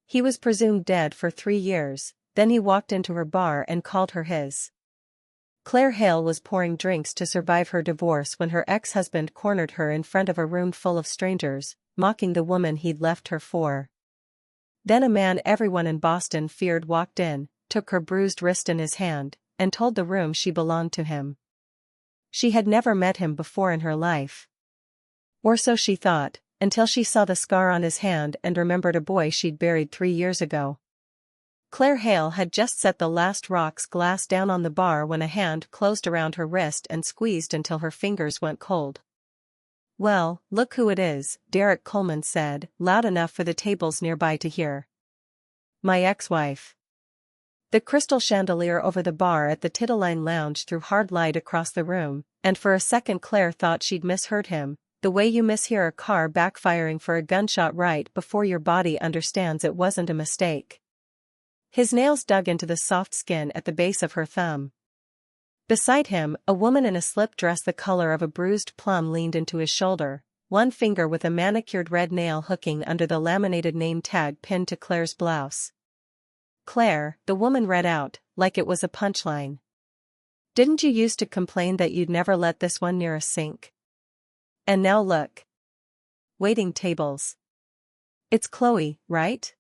He was presumed dead for 3 years, then he walked into her bar and called her his. Claire Hale was pouring drinks to survive her divorce when her ex-husband cornered her in front of a room full of strangers, mocking the woman he'd left her for. Then a man everyone in Boston feared walked in, took her bruised wrist in his hand, and told the room she belonged to him. She had never met him before in her life. Or so she thought, until she saw the scar on his hand and remembered a boy she'd buried 3 years ago. Claire Hale had just set the last rocks glass down on the bar when a hand closed around her wrist and squeezed until her fingers went cold. "Well, look who it is," Derek Coleman said, loud enough for the tables nearby to hear. "My ex-wife." The crystal chandelier over the bar at the Titiline Lounge threw hard light across the room, and for a second Claire thought she'd misheard him, the way you mishear a car backfiring for a gunshot right before your body understands it wasn't a mistake. His nails dug into the soft skin at the base of her thumb. Beside him, a woman in a slip dress the color of a bruised plum leaned into his shoulder, one finger with a manicured red nail hooking under the laminated name tag pinned to Claire's blouse. "Claire," the woman read out, like it was a punchline. "Didn't you used to complain that you'd never let this one near a sink? And now look. Waiting tables. It's Chloe, right?"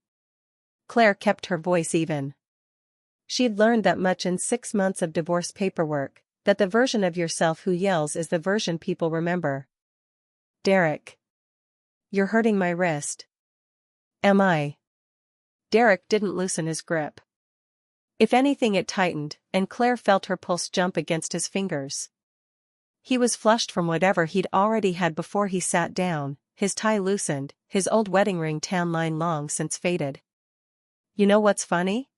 Claire kept her voice even. She'd learned that much in 6 months of divorce paperwork, that the version of yourself who yells is the version people remember. "Derek. You're hurting my wrist." "Am I?" Derek didn't loosen his grip. If anything it tightened, and Claire felt her pulse jump against his fingers. He was flushed from whatever he'd already had before he sat down, his tie loosened, his old wedding ring tan line long since faded. "You know what's funny?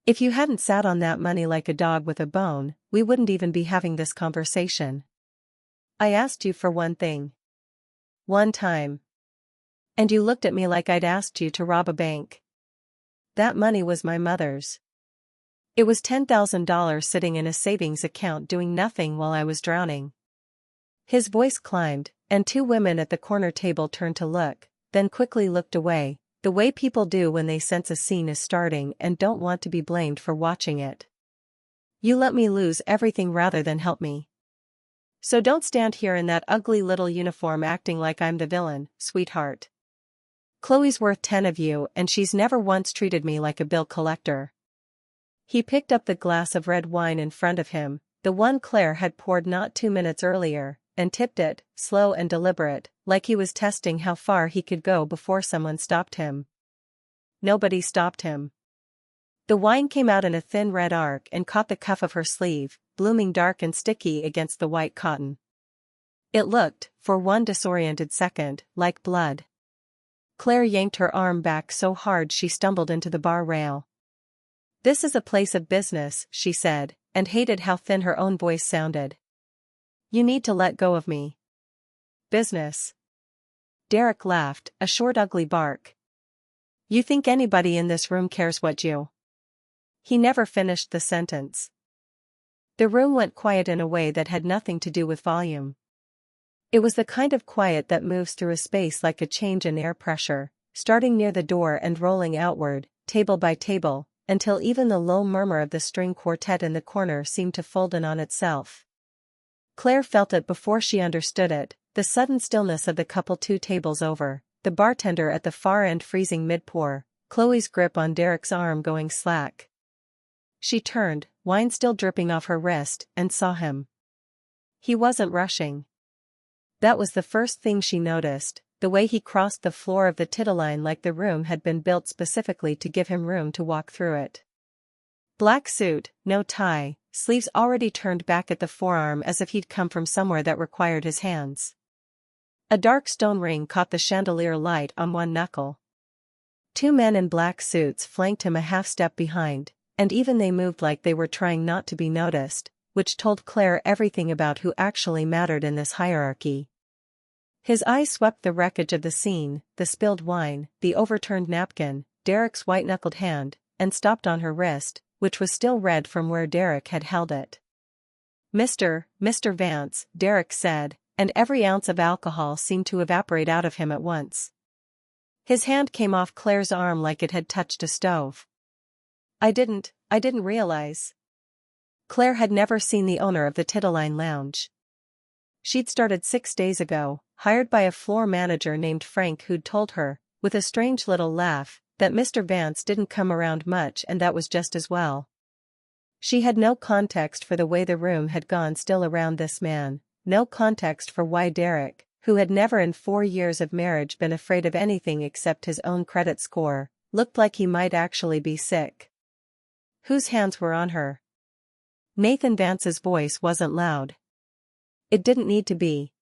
If you hadn't sat on that money like a dog with a bone, we wouldn't even be having this conversation. I asked you for one thing. One time. And you looked at me like I'd asked you to rob a bank. That money was my mother's. It was $10,000 sitting in a savings account doing nothing while I was drowning." His voice climbed, and 2 women at the corner table turned to look, then quickly looked away, the way people do when they sense a scene is starting and don't want to be blamed for watching it. "You let me lose everything rather than help me. So don't stand here in that ugly little uniform acting like I'm the villain, sweetheart. Chloe's worth 10 of you and she's never once treated me like a bill collector." He picked up the glass of red wine in front of him, the one Claire had poured not 2 minutes earlier, and tipped it, slow and deliberate, like he was testing how far he could go before someone stopped him. Nobody stopped him. The wine came out in a thin red arc and caught the cuff of her sleeve, blooming dark and sticky against the white cotton. It looked, for one disoriented second, like blood. Claire yanked her arm back so hard she stumbled into the bar rail. "This is a place of business," she said, and hated how thin her own voice sounded. "You need to let go of me." "Business?" Derek laughed, a short ugly bark. "You think anybody in this room cares what you—" He never finished the sentence. The room went quiet in a way that had nothing to do with volume. It was the kind of quiet that moves through a space like a change in air pressure, starting near the door and rolling outward, table by table, until even the low murmur of the string quartet in the corner seemed to fold in on itself. Claire felt it before she understood it, the sudden stillness of the couple 2 tables over, the bartender at the far end freezing mid-pour, Chloe's grip on Derek's arm going slack. She turned, wine still dripping off her wrist, and saw him. He wasn't rushing. That was the first thing she noticed, the way he crossed the floor of the Titiline like the room had been built specifically to give him room to walk through it. Black suit, no tie, sleeves already turned back at the forearm as if he'd come from somewhere that required his hands. A dark stone ring caught the chandelier light on one knuckle. 2 men in black suits flanked him a half step behind, and even they moved like they were trying not to be noticed, which told Claire everything about who actually mattered in this hierarchy. His eyes swept the wreckage of the scene, the spilled wine, the overturned napkin, Derek's white-knuckled hand, and stopped on her wrist, which was still red from where Derek had held it. Mr. Vance," Derek said, and every ounce of alcohol seemed to evaporate out of him at once. His hand came off Claire's arm like it had touched a stove. I didn't realize. Claire had never seen the owner of the Titterline Lounge. She'd started 6 days ago, hired by a floor manager named Frank who'd told her, with a strange little laugh, that Mr. Vance didn't come around much and that was just as well. She had no context for the way the room had gone still around this man, no context for why Derek, who had never in 4 years of marriage been afraid of anything except his own credit score, looked like he might actually be sick. Whose hands were on her? Nathan Vance's voice wasn't loud. It didn't need to be.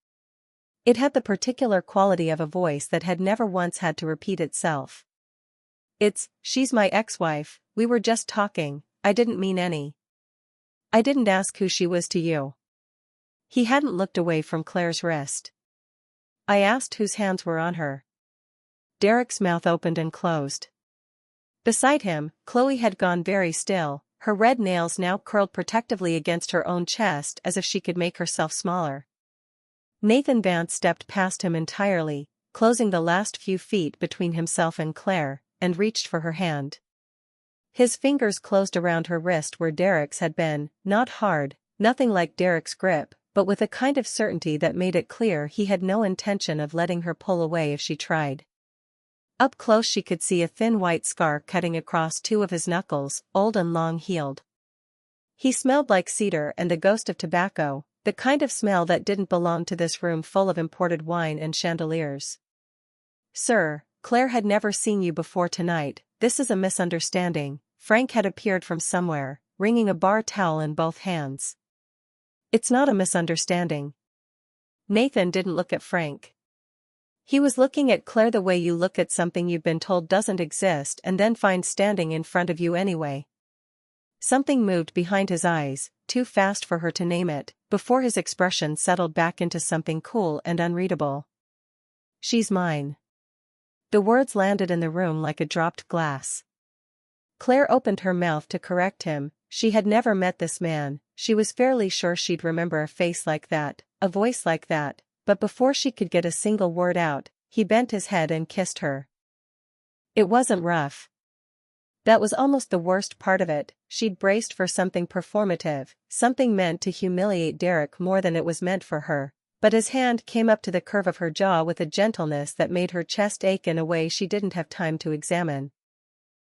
It had the particular quality of a voice that had never once had to repeat itself. She's my ex-wife, we were just talking, I didn't mean any. I didn't ask who she was to you. He hadn't looked away from Claire's wrist. I asked whose hands were on her. Derek's mouth opened and closed. Beside him, Chloe had gone very still, her red nails now curled protectively against her own chest as if she could make herself smaller. Nathan Vance stepped past him entirely, closing the last few feet between himself and Claire, and reached for her hand. His fingers closed around her wrist where Derek's had been, not hard, nothing like Derek's grip, but with a kind of certainty that made it clear he had no intention of letting her pull away if she tried. Up close she could see a thin white scar cutting across 2 of his knuckles, old and long-healed. He smelled like cedar and the ghost of tobacco, the kind of smell that didn't belong to this room full of imported wine and chandeliers. Sir, Claire had never seen you before tonight, this is a misunderstanding. Frank had appeared from somewhere, wringing a bar towel in both hands. It's not a misunderstanding. Nathan didn't look at Frank. He was looking at Claire the way you look at something you've been told doesn't exist and then find standing in front of you anyway. Something moved behind his eyes, too fast for her to name it, before his expression settled back into something cool and unreadable. She's mine. The words landed in the room like a dropped glass. Claire opened her mouth to correct him, she had never met this man, she was fairly sure she'd remember a face like that, a voice like that. But before she could get a single word out, he bent his head and kissed her. It wasn't rough. That was almost the worst part of it, she'd braced for something performative, something meant to humiliate Derek more than it was meant for her, but his hand came up to the curve of her jaw with a gentleness that made her chest ache in a way she didn't have time to examine.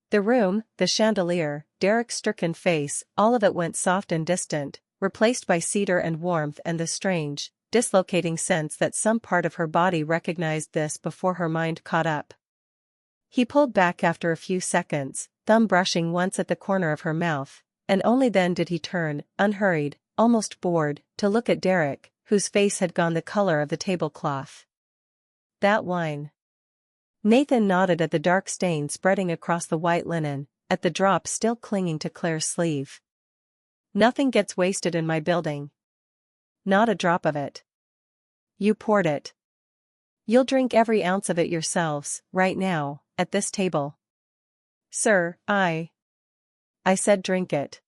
The room, the chandelier, Derek's stricken face, all of it went soft and distant, replaced by cedar and warmth and the strange, dislocating sense that some part of her body recognized this before her mind caught up. He pulled back after a few seconds, thumb brushing once at the corner of her mouth, and only then did he turn, unhurried, almost bored, to look at Derek, whose face had gone the color of the tablecloth. That wine. Nathan nodded at the dark stain spreading across the white linen, at the drop still clinging to Claire's sleeve. Nothing gets wasted in my building. Not a drop of it. You poured it. You'll drink every ounce of it yourselves, right now, at this table. Sir, I said drink it.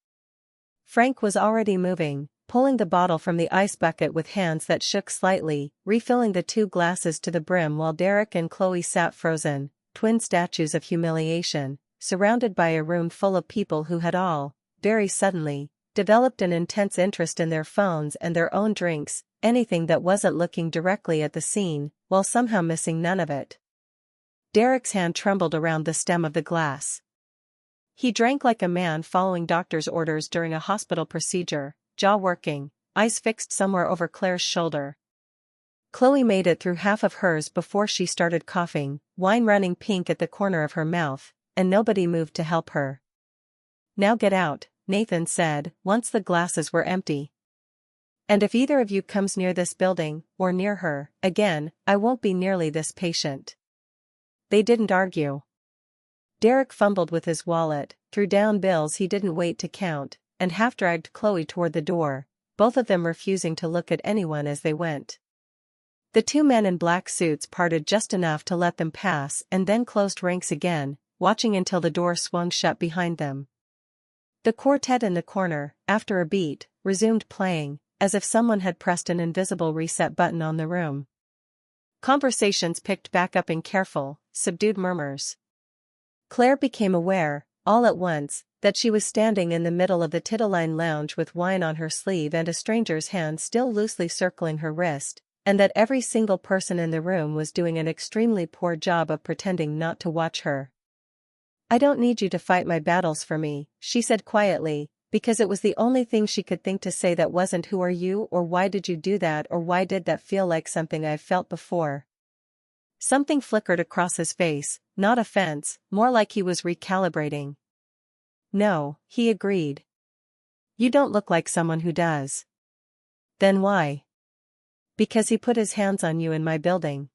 Frank was already moving, pulling the bottle from the ice bucket with hands that shook slightly, refilling the 2 glasses to the brim while Derek and Chloe sat frozen, twin statues of humiliation, surrounded by a room full of people who had all, very suddenly, developed an intense interest in their phones and their own drinks, anything that wasn't looking directly at the scene, while somehow missing none of it. Derek's hand trembled around the stem of the glass. He drank like a man following doctor's orders during a hospital procedure, jaw working, eyes fixed somewhere over Claire's shoulder. Chloe made it through half of hers before she started coughing, wine running pink at the corner of her mouth, and nobody moved to help her. Now get out, Nathan said, once the glasses were empty. And if either of you comes near this building, or near her, again, I won't be nearly this patient. They didn't argue. Derek fumbled with his wallet, threw down bills he didn't wait to count, and half-dragged Chloe toward the door, both of them refusing to look at anyone as they went. The 2 men in black suits parted just enough to let them pass and then closed ranks again, watching until the door swung shut behind them. The quartet in the corner, after a beat, resumed playing, as if someone had pressed an invisible reset button on the room. Conversations picked back up in careful, subdued murmurs. Claire became aware, all at once, that she was standing in the middle of the Titiline lounge with wine on her sleeve and a stranger's hand still loosely circling her wrist, and that every single person in the room was doing an extremely poor job of pretending not to watch her. "I don't need you to fight my battles for me," she said quietly, because it was the only thing she could think to say that wasn't "who are you" or "why did you do that" or "why did that feel like something I've felt before." Something flickered across his face, not offense, more like he was recalibrating. "No," he agreed. "You don't look like someone who does." "Then why?" "Because he put his hands on you in my building."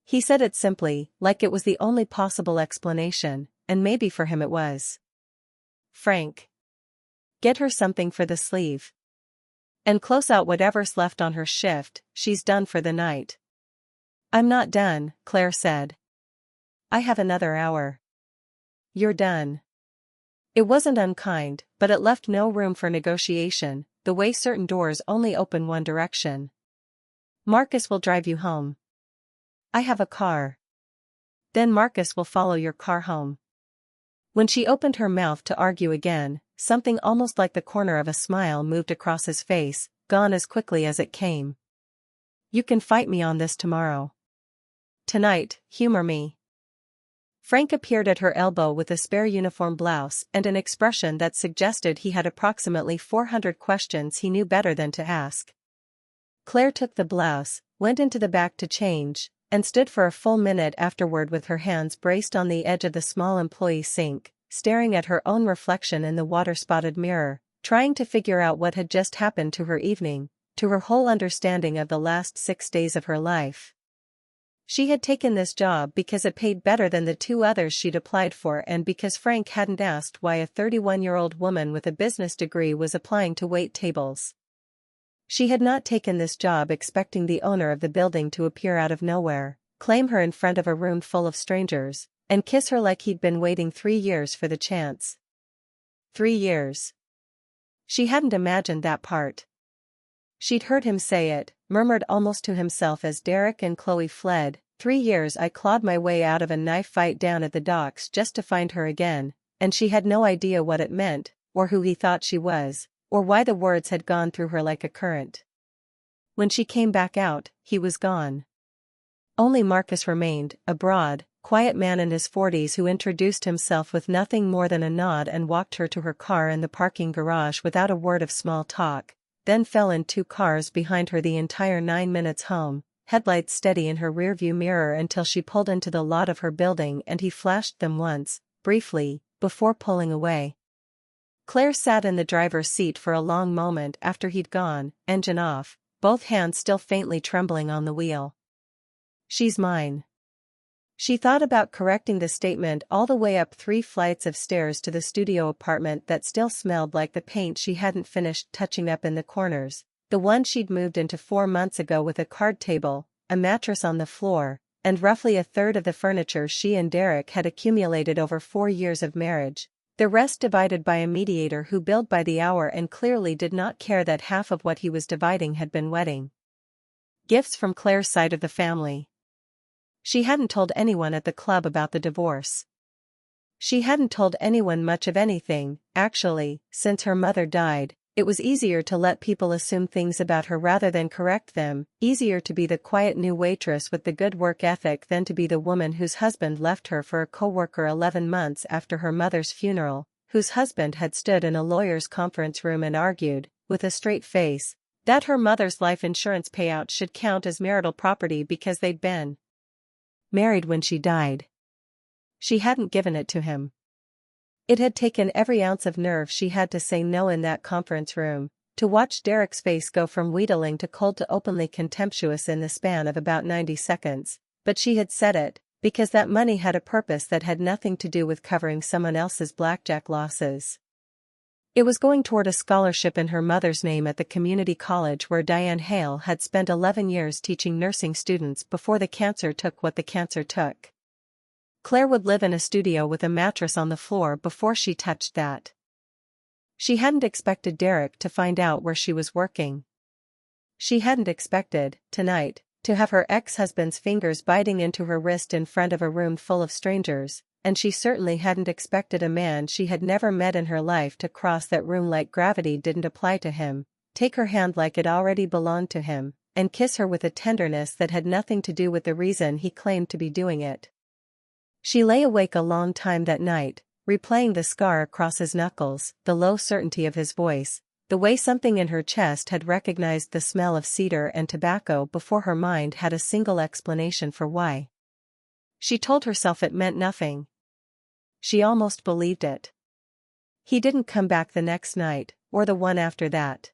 He said it simply, like it was the only possible explanation, and maybe for him it was. "Frank. Get her something for the sleeve. And close out whatever's left on her shift, she's done for the night." "I'm not done," Claire said. "I have another hour." "You're done." It wasn't unkind, but it left no room for negotiation, the way certain doors only open one direction. "Marcus will drive you home." "I have a car." "Then Marcus will follow your car home." When she opened her mouth to argue again, something almost like the corner of a smile moved across his face, gone as quickly as it came. "You can fight me on this tomorrow. Tonight, humor me." Frank appeared at her elbow with a spare uniform blouse and an expression that suggested he had approximately 400 questions he knew better than to ask. Claire took the blouse, went into the back to change, and stood for a full minute afterward with her hands braced on the edge of the small employee sink, staring at her own reflection in the water-spotted mirror, trying to figure out what had just happened to her evening, to her whole understanding of the last 6 days of her life. She had taken this job because it paid better than the 2 others she'd applied for and because Frank hadn't asked why a 31-year-old woman with a business degree was applying to wait tables. She had not taken this job expecting the owner of the building to appear out of nowhere, claim her in front of a room full of strangers, and kiss her like he'd been waiting 3 years for the chance. 3 years. She hadn't imagined that part. She'd heard him say it, murmured almost to himself as Derek and Chloe fled. 3 years I clawed my way out of a knife fight down at the docks just to find her again, and she had no idea what it meant, or who he thought she was, or why the words had gone through her like a current. When she came back out, he was gone. Only Marcus remained, a broad, quiet man in his 40s who introduced himself with nothing more than a nod and walked her to her car in the parking garage without a word of small talk, then fell in 2 cars behind her the entire 9 minutes home, headlights steady in her rearview mirror until she pulled into the lot of her building and he flashed them once, briefly, before pulling away. Claire sat in the driver's seat for a long moment after he'd gone, engine off, both hands still faintly trembling on the wheel. "She's mine." She thought about correcting the statement all the way up 3 flights of stairs to the studio apartment that still smelled like the paint she hadn't finished touching up in the corners, the one she'd moved into 4 months ago with a card table, a mattress on the floor, and roughly a third of the furniture she and Derek had accumulated over 4 years of marriage, the rest divided by a mediator who billed by the hour and clearly did not care that half of what he was dividing had been wedding gifts from Claire's side of the family. She hadn't told anyone at the club about the divorce. She hadn't told anyone much of anything, actually. Since her mother died, it was easier to let people assume things about her rather than correct them, easier to be the quiet new waitress with the good work ethic than to be the woman whose husband left her for a coworker 11 months after her mother's funeral, whose husband had stood in a lawyer's conference room and argued, with a straight face, that her mother's life insurance payout should count as marital property because they'd been married when she died. She hadn't given it to him. It had taken every ounce of nerve she had to say no in that conference room, to watch Derek's face go from wheedling to cold to openly contemptuous in the span of about 90 seconds, but she had said it, because that money had a purpose that had nothing to do with covering someone else's blackjack losses. It was going toward a scholarship in her mother's name at the community college where Diane Hale had spent 11 years teaching nursing students before the cancer took what the cancer took. Claire would live in a studio with a mattress on the floor before she touched that. She hadn't expected Derek to find out where she was working. She hadn't expected, tonight, to have her ex-husband's fingers biting into her wrist in front of a room full of strangers, and she certainly hadn't expected a man she had never met in her life to cross that room like gravity didn't apply to him, take her hand like it already belonged to him, and kiss her with a tenderness that had nothing to do with the reason he claimed to be doing it. She lay awake a long time that night, replaying the scar across his knuckles, the low certainty of his voice, the way something in her chest had recognized the smell of cedar and tobacco before her mind had a single explanation for why. She told herself it meant nothing. She almost believed it. He didn't come back the next night, or the one after that.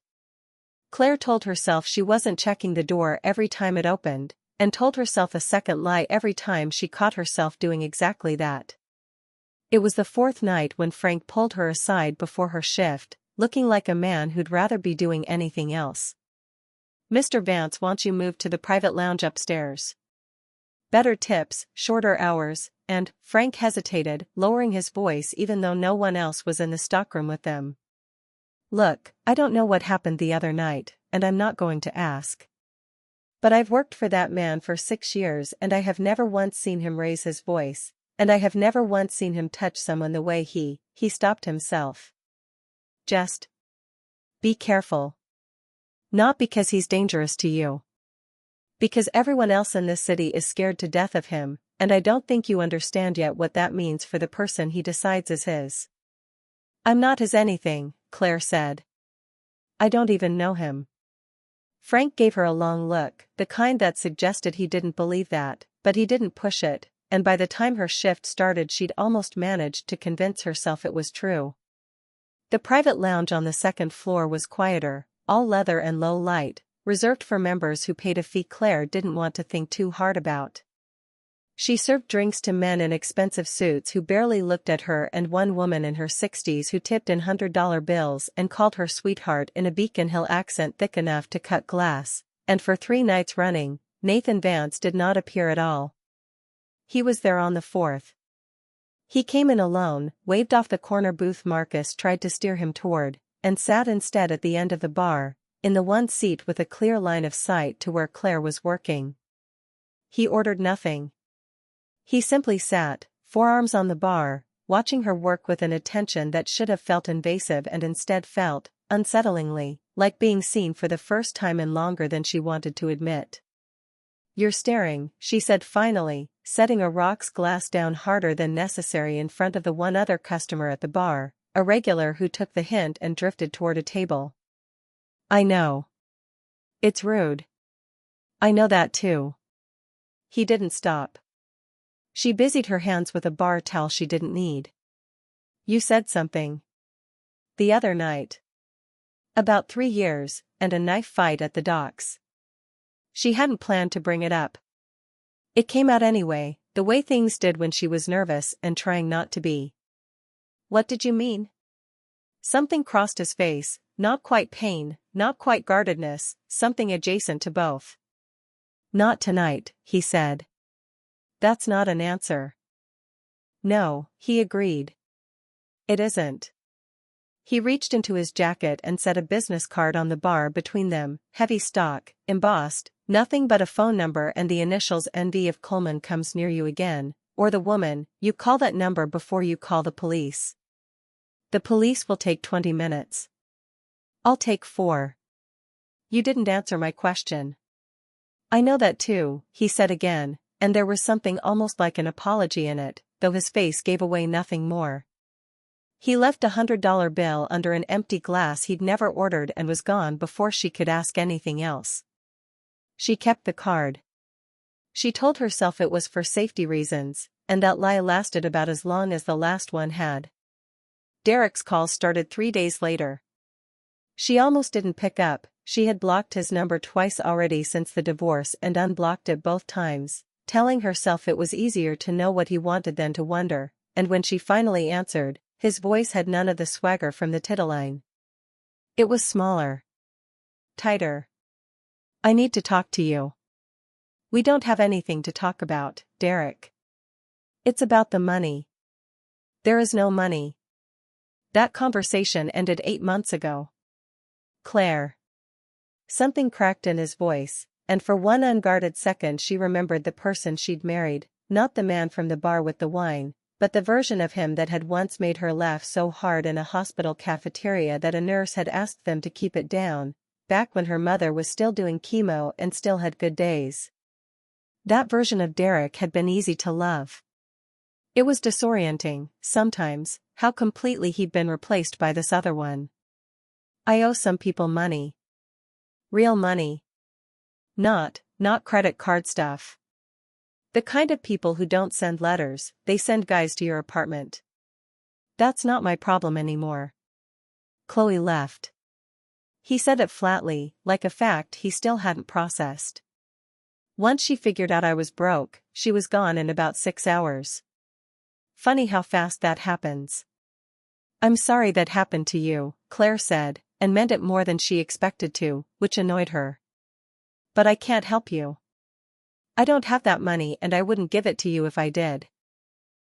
Claire told herself she wasn't checking the door every time it opened, and told herself a second lie every time she caught herself doing exactly that. It was the fourth night when Frank pulled her aside before her shift, looking like a man who'd rather be doing anything else. "Mr. Vance wants you moved to the private lounge upstairs. Better tips, shorter hours," and Frank hesitated, lowering his voice even though no one else was in the stockroom with them. "Look, I don't know what happened the other night, and I'm not going to ask. But I've worked for that man for 6 years and I have never once seen him raise his voice, and I have never once seen him touch someone the way he stopped himself. Just be careful. Not because he's dangerous to you. Because everyone else in this city is scared to death of him, and I don't think you understand yet what that means for the person he decides is his." "I'm not his anything," Claire said. "I don't even know him." Frank gave her a long look, the kind that suggested he didn't believe that, but he didn't push it, and by the time her shift started she'd almost managed to convince herself it was true. The private lounge on the second floor was quieter, all leather and low light, reserved for members who paid a fee Claire didn't want to think too hard about. She served drinks to men in expensive suits who barely looked at her and one woman in her 60s who tipped in $100 bills and called her sweetheart in a Beacon Hill accent thick enough to cut glass, and for 3 nights running, Nathan Vance did not appear at all. He was there on the 4th. He came in alone, waved off the corner booth Marcus tried to steer him toward, and sat instead at the end of the bar, in the one seat with a clear line of sight to where Claire was working. He ordered nothing. He simply sat, forearms on the bar, watching her work with an attention that should have felt invasive and instead felt, unsettlingly, like being seen for the first time in longer than she wanted to admit. "You're staring," she said finally, setting a rocks glass down harder than necessary in front of the one other customer at the bar, a regular who took the hint and drifted toward a table. "I know. It's rude. I know that too." He didn't stop. She busied her hands with a bar towel she didn't need. "You said something. The other night. About 3 years, and a knife fight at the docks." She hadn't planned to bring it up. It came out anyway, the way things did when she was nervous and trying not to be. "What did you mean?" Something crossed his face, not quite pain, not quite guardedness, something adjacent to both. "Not tonight," he said. "That's not an answer." "No," he agreed. "It isn't." He reached into his jacket and set a business card on the bar between them, heavy stock, embossed, nothing but a phone number and the initials NV if Coleman comes near you again, or the woman, you call that number before you call the police. The police will take 20 minutes. I'll take 4. You didn't answer my question. "I know that too," he said again, and there was something almost like an apology in it, though his face gave away nothing more. He left a $100 bill under an empty glass he'd never ordered and was gone before she could ask anything else. She kept the card. She told herself it was for safety reasons, and that lie lasted about as long as the last one had. Derek's call started 3 days later. She almost didn't pick up. She had blocked his number twice already since the divorce and unblocked it both times, telling herself it was easier to know what he wanted than to wonder, and when she finally answered, his voice had none of the swagger from the titline. It was smaller. Tighter. "I need to talk to you." "We don't have anything to talk about, Derek. It's about the money." "There is no money. That conversation ended 8 months ago." "Claire." Something cracked in his voice, and for one unguarded second she remembered the person she'd married, not the man from the bar with the wine, but the version of him that had once made her laugh so hard in a hospital cafeteria that a nurse had asked them to keep it down, back when her mother was still doing chemo and still had good days. That version of Derek had been easy to love. It was disorienting, sometimes, how completely he'd been replaced by this other one. I owe some people money. Real money. Not credit card stuff. The kind of people who don't send letters, they send guys to your apartment. That's not my problem anymore. Chloe left. He said it flatly, like a fact he still hadn't processed. Once she figured out I was broke, she was gone in about 6 hours. Funny how fast that happens. I'm sorry that happened to you, Claire said, and meant it more than she expected to, which annoyed her. But I can't help you. I don't have that money and I wouldn't give it to you if I did.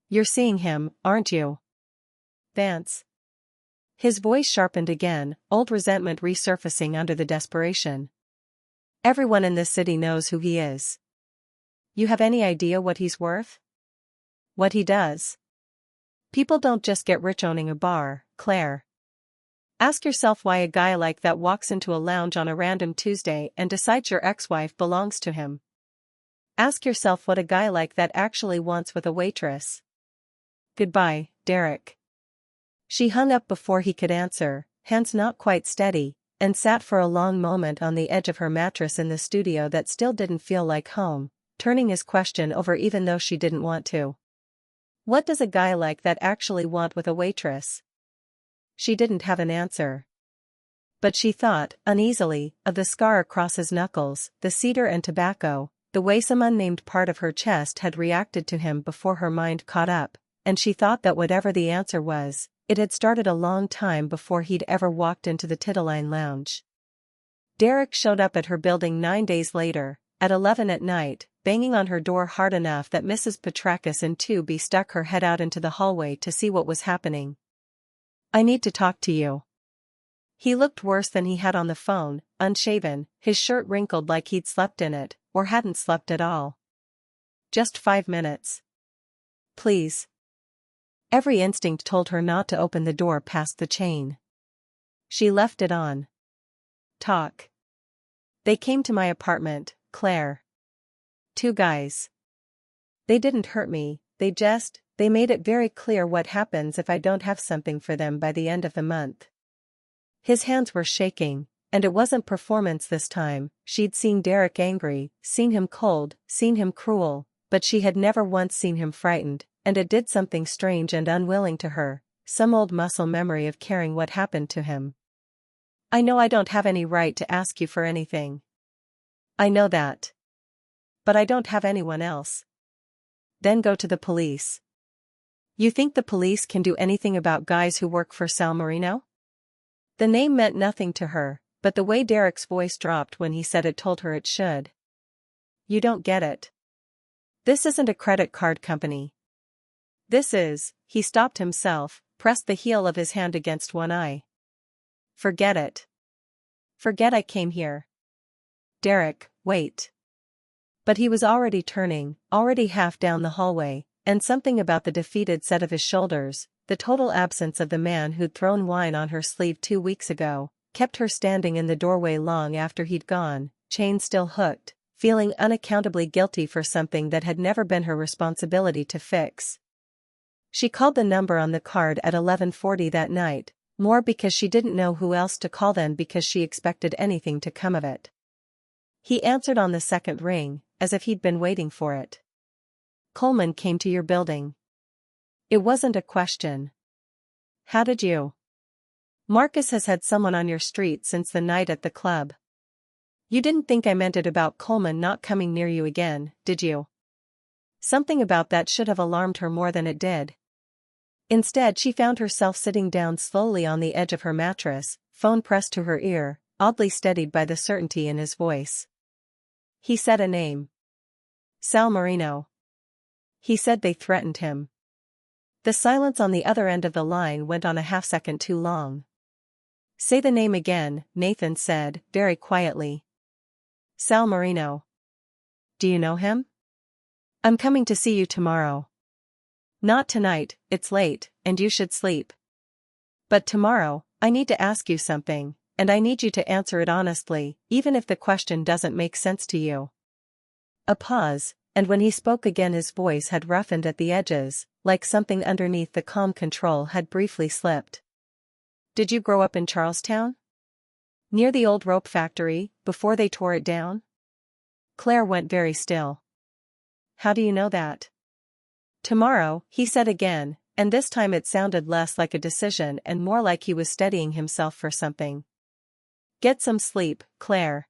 You're seeing him, aren't you? Vance. His voice sharpened again, old resentment resurfacing under the desperation. Everyone in this city knows who he is. You have any idea what he's worth? What he does? People don't just get rich owning a bar, Claire. Ask yourself why a guy like that walks into a lounge on a random Tuesday and decides your ex-wife belongs to him. Ask yourself what a guy like that actually wants with a waitress. Goodbye, Derek. She hung up before he could answer, hands not quite steady, and sat for a long moment on the edge of her mattress in the studio that still didn't feel like home, turning his question over even though she didn't want to. What does a guy like that actually want with a waitress? She didn't have an answer. But she thought, uneasily, of the scar across his knuckles, the cedar and tobacco, the way some unnamed part of her chest had reacted to him before her mind caught up, and she thought that whatever the answer was, it had started a long time before he'd ever walked into the Titiline lounge. Derek showed up at her building 9 days later, at 11 at night, banging on her door hard enough that Mrs. Petrakis in 2B stuck her head out into the hallway to see what was happening. I need to talk to you. He looked worse than he had on the phone, unshaven, his shirt wrinkled like he'd slept in it, or hadn't slept at all. Just 5 minutes. Please. Every instinct told her not to open the door past the chain. She left it on. Talk. They came to my apartment, Claire. 2 guys. They didn't hurt me, they made it very clear what happens if I don't have something for them by the end of the month. His hands were shaking, and it wasn't performance this time. She'd seen Derek angry, seen him cold, seen him cruel, but she had never once seen him frightened, and it did something strange and unwilling to her, some old muscle memory of caring what happened to him. I know I don't have any right to ask you for anything. I know that. But I don't have anyone else. Then go to the police. You think the police can do anything about guys who work for Sal Marino? The name meant nothing to her, but the way Derek's voice dropped when he said it told her it should. You don't get it. This isn't a credit card company. This is, he stopped himself, pressed the heel of his hand against one eye. Forget it. Forget I came here. Derek, wait. But he was already turning, already half down the hallway, and something about the defeated set of his shoulders, the total absence of the man who'd thrown wine on her sleeve 2 weeks ago, kept her standing in the doorway long after he'd gone, chain still hooked, feeling unaccountably guilty for something that had never been her responsibility to fix. She called the number on the card at 11:40 that night, more because she didn't know who else to call than because she expected anything to come of it. He answered on the second ring, as if he'd been waiting for it. Coleman came to your building. It wasn't a question. How did you? Marcus has had someone on your street since the night at the club. You didn't think I meant it about Coleman not coming near you again, did you? Something about that should have alarmed her more than it did. Instead, she found herself sitting down slowly on the edge of her mattress, phone pressed to her ear, oddly steadied by the certainty in his voice. He said a name. Sal Marino. He said they threatened him. The silence on the other end of the line went on a half-second too long. Say the name again, Nathan said, very quietly. Sal Marino. Do you know him? I'm coming to see you tomorrow. Not tonight, it's late, and you should sleep. But tomorrow, I need to ask you something, and I need you to answer it honestly, even if the question doesn't make sense to you. A pause, and when he spoke again his voice had roughened at the edges, like something underneath the calm control had briefly slipped. Did you grow up in Charlestown? Near the old rope factory, before they tore it down? Claire went very still. How do you know that? Tomorrow, he said again, and this time it sounded less like a decision and more like he was steadying himself for something. Get some sleep, Claire.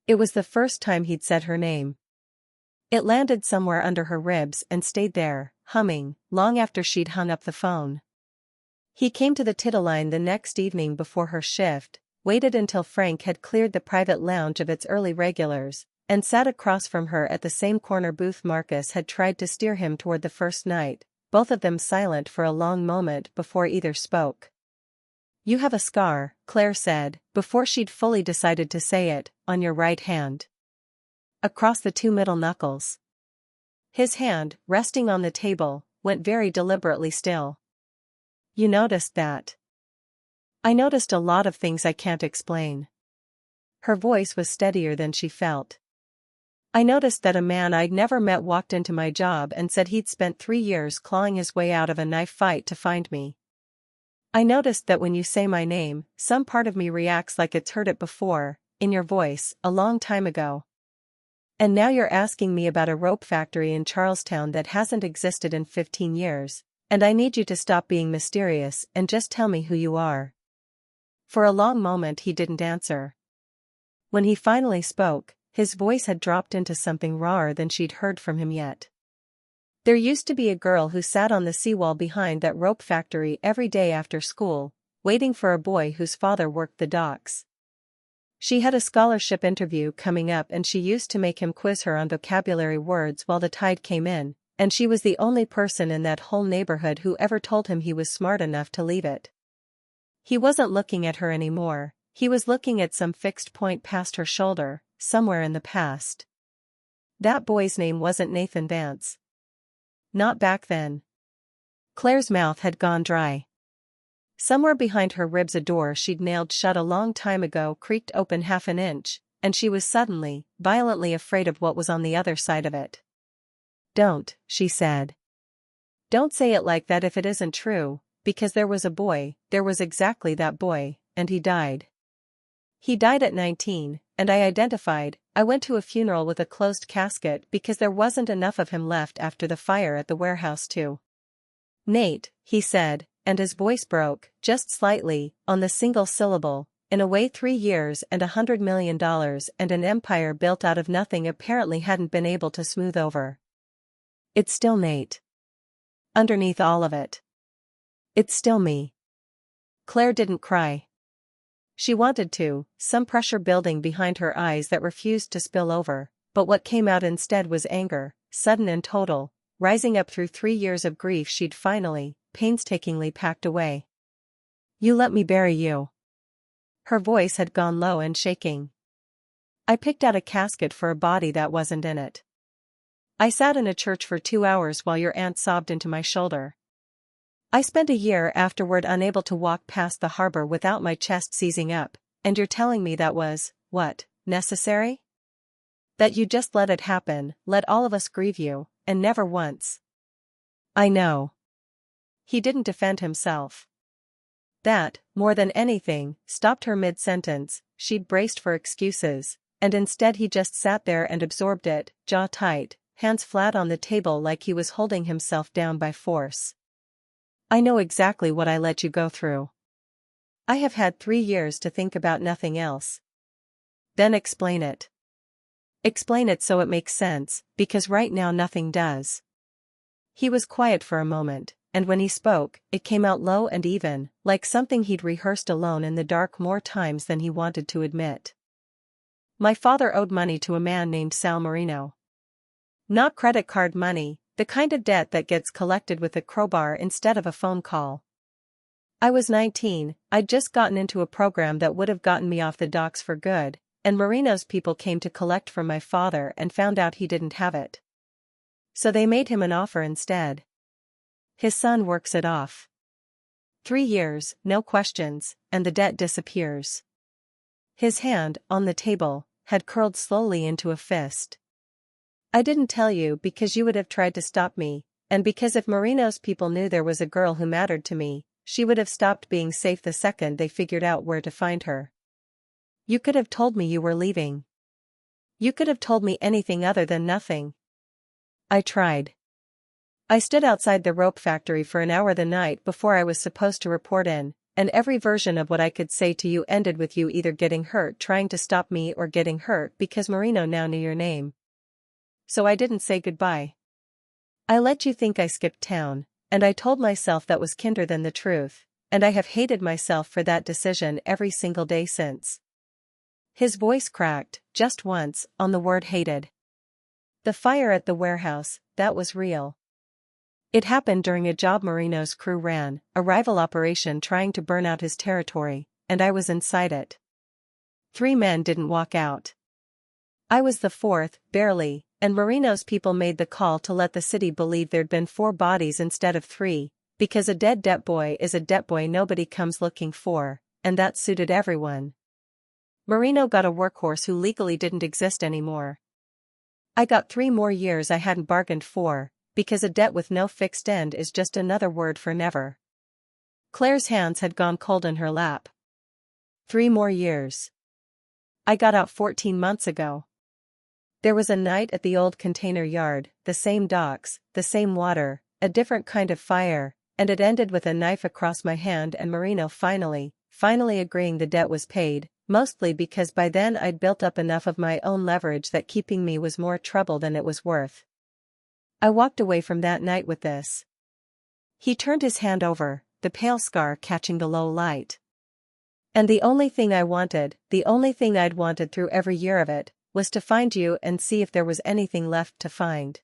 It was the first time he'd said her name. It landed somewhere under her ribs and stayed there, humming, long after she'd hung up the phone. He came to the Titterline the next evening before her shift, waited until Frank had cleared the private lounge of its early regulars, and sat across from her at the same corner booth Marcus had tried to steer him toward the first night, both of them silent for a long moment before either spoke. You have a scar, Claire said, before she'd fully decided to say it, on your right hand. Across the two middle knuckles. His hand, resting on the table, went very deliberately still. You noticed that? I noticed a lot of things I can't explain. Her voice was steadier than she felt. I noticed that a man I'd never met walked into my job and said he'd spent 3 years clawing his way out of a knife fight to find me. I noticed that when you say my name, some part of me reacts like it's heard it before, in your voice, a long time ago. And now you're asking me about a rope factory in Charlestown that hasn't existed in 15 years, and I need you to stop being mysterious and just tell me who you are. For a long moment he didn't answer. When he finally spoke, his voice had dropped into something rawer than she'd heard from him yet. There used to be a girl who sat on the seawall behind that rope factory every day after school, waiting for a boy whose father worked the docks. She had a scholarship interview coming up and she used to make him quiz her on vocabulary words while the tide came in, and she was the only person in that whole neighborhood who ever told him he was smart enough to leave it. He wasn't looking at her anymore, he was looking at some fixed point past her shoulder, somewhere in the past. That boy's name wasn't Nathan Vance. Not back then. Claire's mouth had gone dry. Somewhere behind her ribs a door she'd nailed shut a long time ago creaked open half an inch, and she was suddenly, violently afraid of what was on the other side of it. Don't, she said. Don't say it like that if it isn't true, because there was a boy, there was exactly that boy, and he died. He died at 19, and I went to a funeral with a closed casket because there wasn't enough of him left after the fire at the warehouse too. Nate, he said, and his voice broke, just slightly, on the single syllable, in a way 3 years and $100 million and an empire built out of nothing apparently hadn't been able to smooth over. It's still Nate. Underneath all of it. It's still me. Claire didn't cry. She wanted to, some pressure building behind her eyes that refused to spill over, but what came out instead was anger, sudden and total, rising up through 3 years of grief she'd finally, painstakingly packed away. You let me bury you. Her voice had gone low and shaking. I picked out a casket for a body that wasn't in it. I sat in a church for 2 hours while your aunt sobbed into my shoulder. I spent a year afterward unable to walk past the harbor without my chest seizing up, and you're telling me that was, what, necessary? That you just let it happen, let all of us grieve you, and never once. I know. He didn't defend himself. That, more than anything, stopped her mid-sentence. She'd braced for excuses, and instead he just sat there and absorbed it, jaw tight, hands flat on the table like he was holding himself down by force. I know exactly what I let you go through. I have had 3 years to think about nothing else. Then explain it. Explain it so it makes sense, because right now nothing does. He was quiet for a moment, and when he spoke, it came out low and even, like something he'd rehearsed alone in the dark more times than he wanted to admit. My father owed money to a man named Sal Marino. Not credit card money, the kind of debt that gets collected with a crowbar instead of a phone call. I was 19, I'd just gotten into a program that would have gotten me off the docks for good, and Marino's people came to collect from my father and found out he didn't have it. So they made him an offer instead. His son works it off. 3 years, no questions, and the debt disappears. His hand, on the table, had curled slowly into a fist. I didn't tell you because you would have tried to stop me, and because if Marino's people knew there was a girl who mattered to me, she would have stopped being safe the second they figured out where to find her. You could have told me you were leaving. You could have told me anything other than nothing. I tried. I stood outside the rope factory for an hour the night before I was supposed to report in, and every version of what I could say to you ended with you either getting hurt trying to stop me or getting hurt because Marino now knew your name. So I didn't say goodbye. I let you think I skipped town, and I told myself that was kinder than the truth, and I have hated myself for that decision every single day since. His voice cracked, just once, on the word hated. The fire at the warehouse, that was real. It happened during a job Marino's crew ran, a rival operation trying to burn out his territory, and I was inside it. 3 men didn't walk out. I was the 4th, barely, and Marino's people made the call to let the city believe there'd been 4 bodies instead of 3, because a dead debt boy is a debt boy nobody comes looking for, and that suited everyone. Marino got a workhorse who legally didn't exist anymore. I got 3 more years I hadn't bargained for, because a debt with no fixed end is just another word for never. Claire's hands had gone cold in her lap. 3 more years. I got out 14 months ago. There was a night at the old container yard, the same docks, the same water, a different kind of fire, and it ended with a knife across my hand and Marino finally agreeing the debt was paid, mostly because by then I'd built up enough of my own leverage that keeping me was more trouble than it was worth. I walked away from that night with this. He turned his hand over, the pale scar catching the low light. And the only thing I wanted, the only thing I'd wanted through every year of it, was to find you and see if there was anything left to find.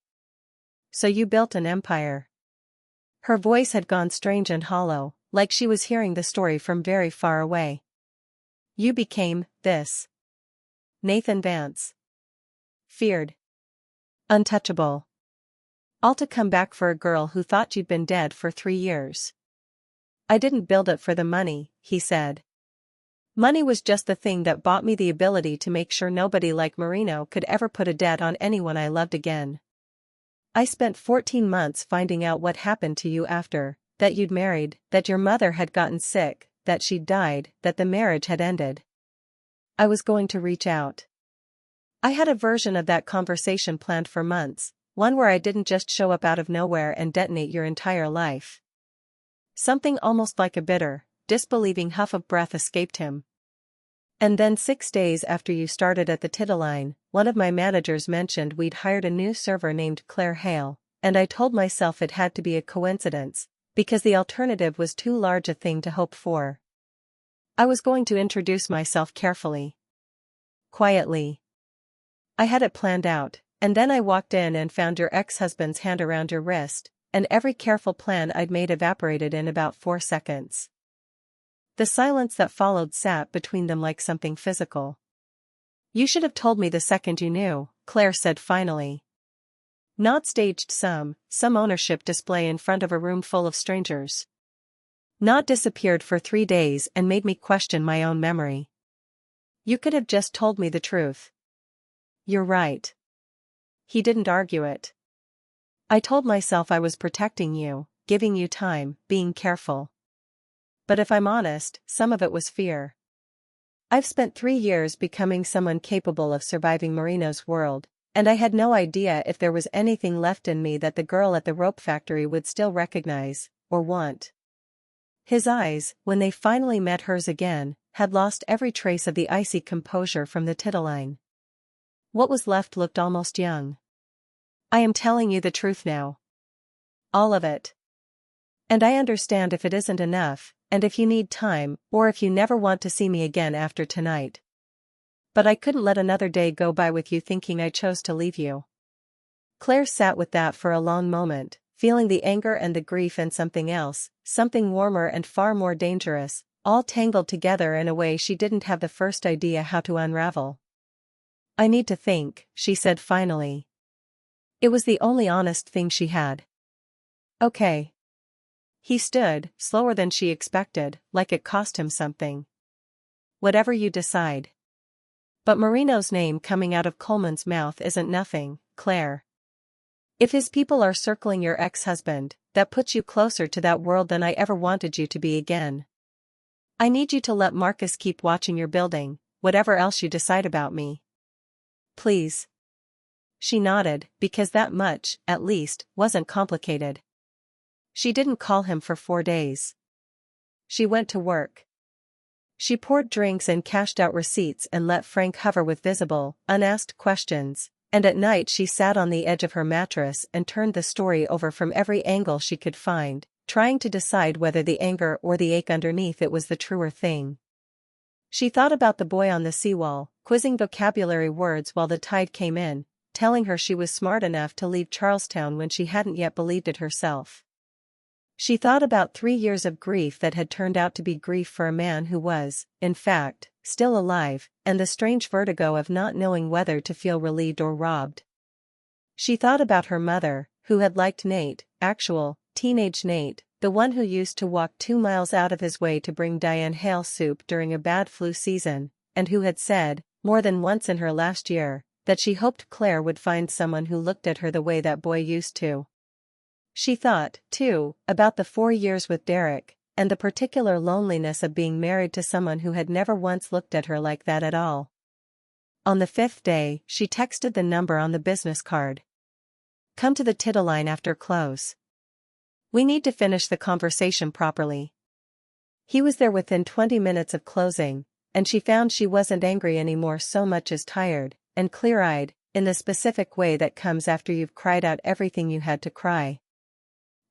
So you built an empire. Her voice had gone strange and hollow, like she was hearing the story from very far away. You became, this. Nathan Vance. Feared. Untouchable. All to come back for a girl who thought you'd been dead for 3 years. I didn't build it for the money, he said. Money was just the thing that bought me the ability to make sure nobody like Marino could ever put a debt on anyone I loved again. I spent 14 months finding out what happened to you after, that you'd married, that your mother had gotten sick, that she'd died, that the marriage had ended. I was going to reach out. I had a version of that conversation planned for months, one where I didn't just show up out of nowhere and detonate your entire life. Something almost like a bitter, disbelieving huff of breath escaped him. And then 6 days after you started at the Titline, one of my managers mentioned we'd hired a new server named Claire Hale, and I told myself it had to be a coincidence, because the alternative was too large a thing to hope for. I was going to introduce myself carefully. Quietly. I had it planned out, and then I walked in and found your ex-husband's hand around your wrist, and every careful plan I'd made evaporated in about 4 seconds. The silence that followed sat between them like something physical. You should have told me the second you knew, Claire said finally. Not staged some ownership display in front of a room full of strangers. Not disappeared for 3 days and made me question my own memory. You could have just told me the truth. You're right. He didn't argue it. I told myself I was protecting you, giving you time, being careful. But if I'm honest, some of it was fear. I've spent 3 years becoming someone capable of surviving Marino's world, and I had no idea if there was anything left in me that the girl at the rope factory would still recognize, or want. His eyes, when they finally met hers again, had lost every trace of the icy composure from the Titline. What was left looked almost young. I am telling you the truth now. All of it. And I understand if it isn't enough, and if you need time, or if you never want to see me again after tonight. But I couldn't let another day go by with you thinking I chose to leave you. Claire sat with that for a long moment, feeling the anger and the grief and something else, something warmer and far more dangerous, all tangled together in a way she didn't have the first idea how to unravel. I need to think, she said finally. It was the only honest thing she had. Okay. He stood, slower than she expected, like it cost him something. Whatever you decide. But Marino's name coming out of Coleman's mouth isn't nothing, Claire. If his people are circling your ex-husband, that puts you closer to that world than I ever wanted you to be again. I need you to let Marcus keep watching your building, whatever else you decide about me. Please. She nodded, because that much, at least, wasn't complicated. She didn't call him for 4 days. She went to work. She poured drinks and cashed out receipts and let Frank hover with visible, unasked questions, and at night she sat on the edge of her mattress and turned the story over from every angle she could find, trying to decide whether the anger or the ache underneath it was the truer thing. She thought about the boy on the seawall, quizzing vocabulary words while the tide came in, telling her she was smart enough to leave Charlestown when she hadn't yet believed it herself. She thought about 3 years of grief that had turned out to be grief for a man who was, in fact, still alive, and the strange vertigo of not knowing whether to feel relieved or robbed. She thought about her mother, who had liked Nate, actual, teenage Nate, the one who used to walk 2 miles out of his way to bring Diane Hale soup during a bad flu season, and who had said, more than once in her last year, that she hoped Claire would find someone who looked at her the way that boy used to. She thought, too, about the 4 years with Derek, and the particular loneliness of being married to someone who had never once looked at her like that at all. On the 5th day, she texted the number on the business card. Come to the Titterline after close. We need to finish the conversation properly. He was there within 20 minutes of closing, and she found she wasn't angry anymore so much as tired, and clear-eyed, in the specific way that comes after you've cried out everything you had to cry.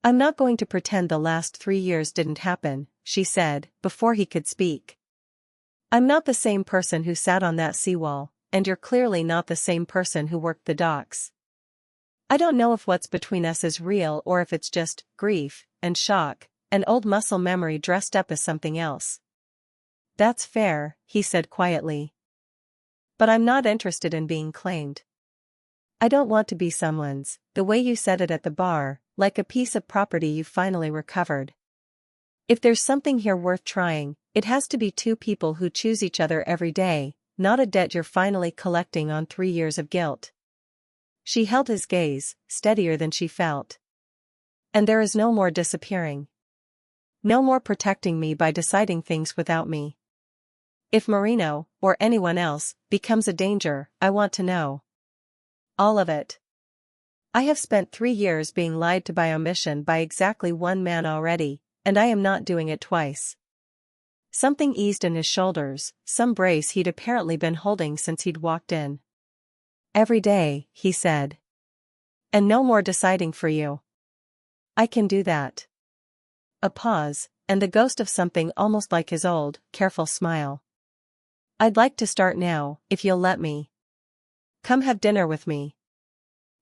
I'm not going to pretend the last 3 years didn't happen, she said, before he could speak. I'm not the same person who sat on that seawall, and you're clearly not the same person who worked the docks. I don't know if what's between us is real or if it's just grief and shock, and old muscle memory dressed up as something else. That's fair, he said quietly. But I'm not interested in being claimed. I don't want to be someone's, the way you said it at the bar, like a piece of property you finally recovered. If there's something here worth trying, it has to be 2 people who choose each other every day, not a debt you're finally collecting on 3 years of guilt. She held his gaze, steadier than she felt. And there is no more disappearing. No more protecting me by deciding things without me. If Marino, or anyone else, becomes a danger, I want to know. All of it. I have spent 3 years being lied to by omission by exactly 1 man already, and I am not doing it twice. Something eased in his shoulders, some brace he'd apparently been holding since he'd walked in. Every day, he said. And no more deciding for you. I can do that. A pause, and the ghost of something almost like his old, careful smile. I'd like to start now, if you'll let me. Come have dinner with me.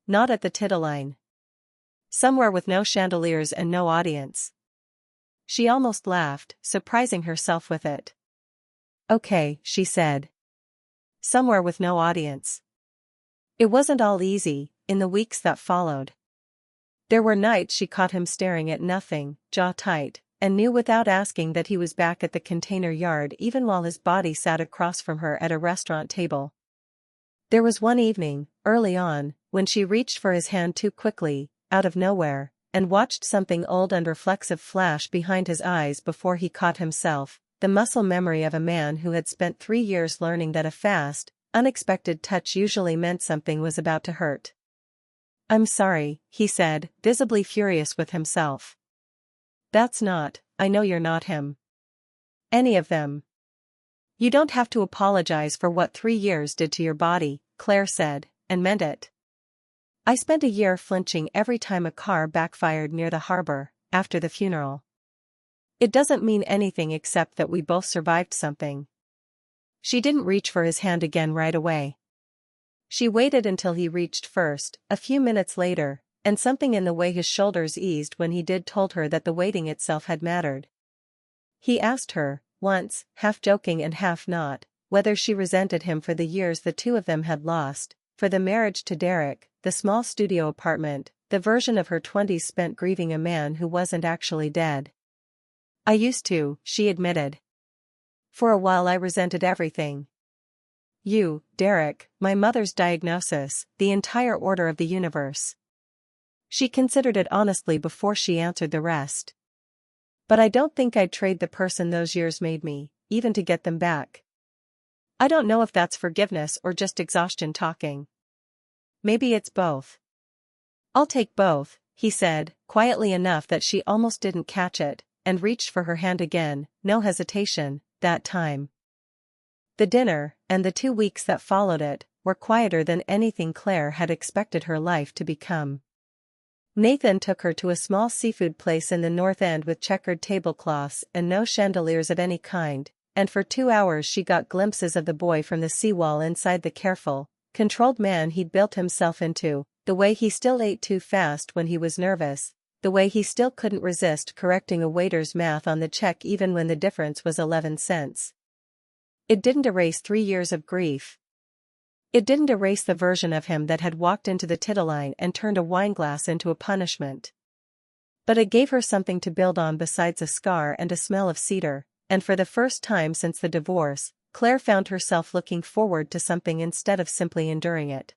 Not at the Titterline. Somewhere with no chandeliers and no audience. She almost laughed, surprising herself with it. Okay, she said. Somewhere with no audience. It wasn't all easy, in the weeks that followed. There were nights she caught him staring at nothing, jaw tight, and knew without asking that he was back at the container yard even while his body sat across from her at a restaurant table. There was one evening, early on, when she reached for his hand too quickly, out of nowhere, and watched something old and reflexive flash behind his eyes before he caught himself, the muscle memory of a man who had spent 3 years learning that a fast, unexpected touch usually meant something was about to hurt. I'm sorry, he said, visibly furious with himself. That's not, I know you're not him. Any of them. You don't have to apologize for what 3 years did to your body, Claire said, and meant it. I spent a year flinching every time a car backfired near the harbor, after the funeral. It doesn't mean anything except that we both survived something. She didn't reach for his hand again right away. She waited until he reached first, a few minutes later, and something in the way his shoulders eased when he did told her that the waiting itself had mattered. He asked her, once, half joking and half not, whether she resented him for the years the two of them had lost, for the marriage to Derek, the small studio apartment, the version of her 20s spent grieving a man who wasn't actually dead. I used to, she admitted. For a while I resented everything. You, Derek, my mother's diagnosis, the entire order of the universe. She considered it honestly before she answered the rest. But I don't think I'd trade the person those years made me, even to get them back. I don't know if that's forgiveness or just exhaustion talking. Maybe it's both. I'll take both, he said, quietly enough that she almost didn't catch it, and reached for her hand again, no hesitation, that time. The dinner, and the 2 weeks that followed it, were quieter than anything Claire had expected her life to become. Nathan took her to a small seafood place in the North End with checkered tablecloths and no chandeliers of any kind, and for 2 hours she got glimpses of the boy from the seawall inside the careful, controlled man he'd built himself into, the way he still ate too fast when he was nervous, the way he still couldn't resist correcting a waiter's math on the check even when the difference was 11 cents. It didn't erase 3 years of grief. It didn't erase the version of him that had walked into the tittle-line and turned a wineglass into a punishment. But it gave her something to build on besides a scar and a smell of cedar, and for the first time since the divorce, Claire found herself looking forward to something instead of simply enduring it.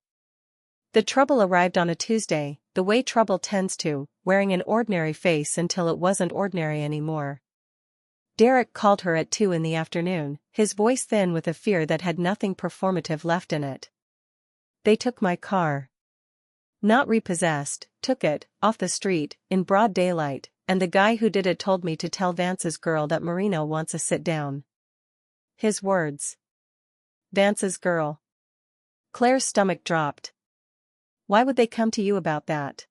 The trouble arrived on a Tuesday, the way trouble tends to, wearing an ordinary face until it wasn't ordinary anymore. Derek called her at 2 in the afternoon, his voice thin with a fear that had nothing performative left in it. They took my car. Not repossessed, took it, off the street, in broad daylight, and the guy who did it told me to tell Vance's girl that Marino wants a sit-down. His words. Vance's girl. Claire's stomach dropped. Why would they come to you about that?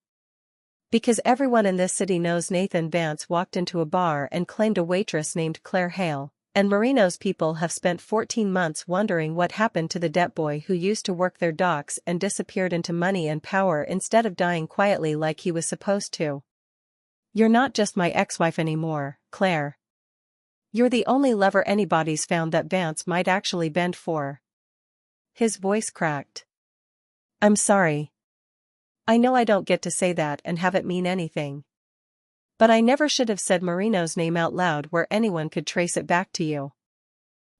Because everyone in this city knows Nathan Vance walked into a bar and claimed a waitress named Claire Hale, and Marino's people have spent 14 months wondering what happened to the debt boy who used to work their docks and disappeared into money and power instead of dying quietly like he was supposed to. You're not just my ex-wife anymore, Claire. You're the only lover anybody's found that Vance might actually bend for. His voice cracked. I'm sorry. I know I don't get to say that and have it mean anything. But I never should have said Marino's name out loud where anyone could trace it back to you.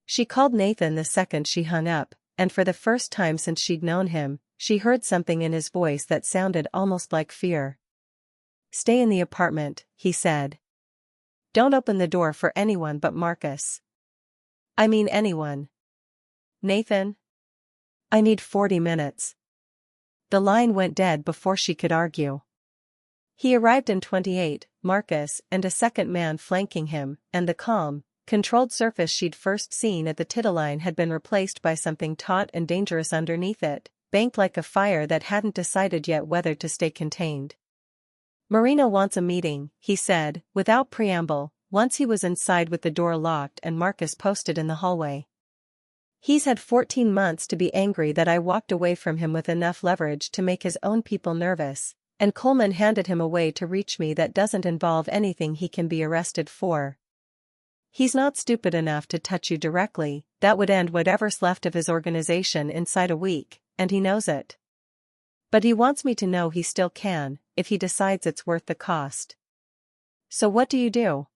She called Nathan the second she hung up, and for the first time since she'd known him, she heard something in his voice that sounded almost like fear. Stay in the apartment, he said. Don't open the door for anyone but Marcus. I mean anyone. Nathan? I need 40 minutes. The line went dead before she could argue. He arrived in 28, Marcus and a second man flanking him, and the calm, controlled surface she'd first seen at the tittle-line had been replaced by something taut and dangerous underneath it, banked like a fire that hadn't decided yet whether to stay contained. Marino wants a meeting, he said, without preamble, once he was inside with the door locked and Marcus posted in the hallway. He's had 14 months to be angry that I walked away from him with enough leverage to make his own people nervous, and Coleman handed him a way to reach me that doesn't involve anything he can be arrested for. He's not stupid enough to touch you directly, that would end whatever's left of his organization inside a week, and he knows it. But he wants me to know he still can, if he decides it's worth the cost. So what do?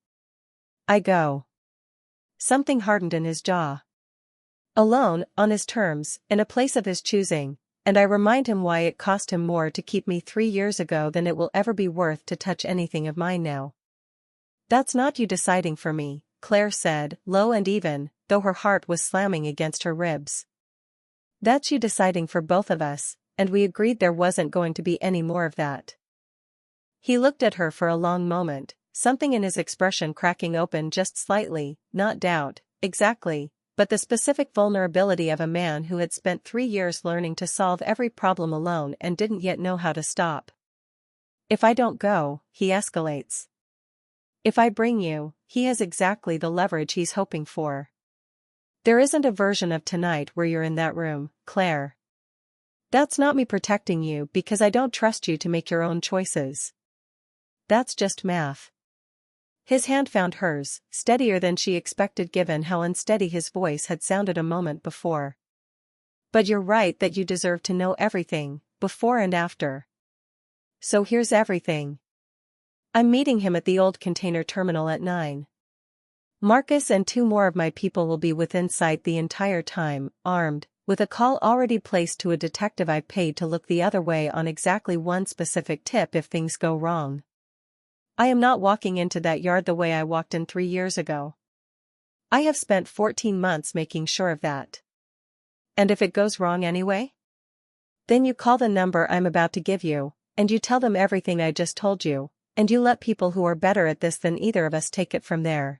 I go. Something hardened in his jaw. Alone, on his terms, in a place of his choosing, and I remind him why it cost him more to keep me 3 years ago than it will ever be worth to touch anything of mine now. That's not you deciding for me, Claire said, low and even, though her heart was slamming against her ribs. That's you deciding for both of us, and we agreed there wasn't going to be any more of that. He looked at her for a long moment, something in his expression cracking open just slightly, not doubt, exactly, but the specific vulnerability of a man who had spent 3 years learning to solve every problem alone and didn't yet know how to stop. If I don't go, he escalates. If I bring you, he has exactly the leverage he's hoping for. There isn't a version of tonight where you're in that room, Claire. That's not me protecting you because I don't trust you to make your own choices. That's just math. His hand found hers, steadier than she expected given how unsteady his voice had sounded a moment before. But you're right that you deserve to know everything, before and after. So here's everything. I'm meeting him at the old container terminal at 9. Marcus and 2 more of my people will be within sight the entire time, armed, with a call already placed to a detective I paid to look the other way on exactly one specific tip if things go wrong. I am not walking into that yard the way I walked in 3 years ago. I have spent 14 months making sure of that. And if it goes wrong anyway? Then you call the number I'm about to give you, and you tell them everything I just told you, and you let people who are better at this than either of us take it from there.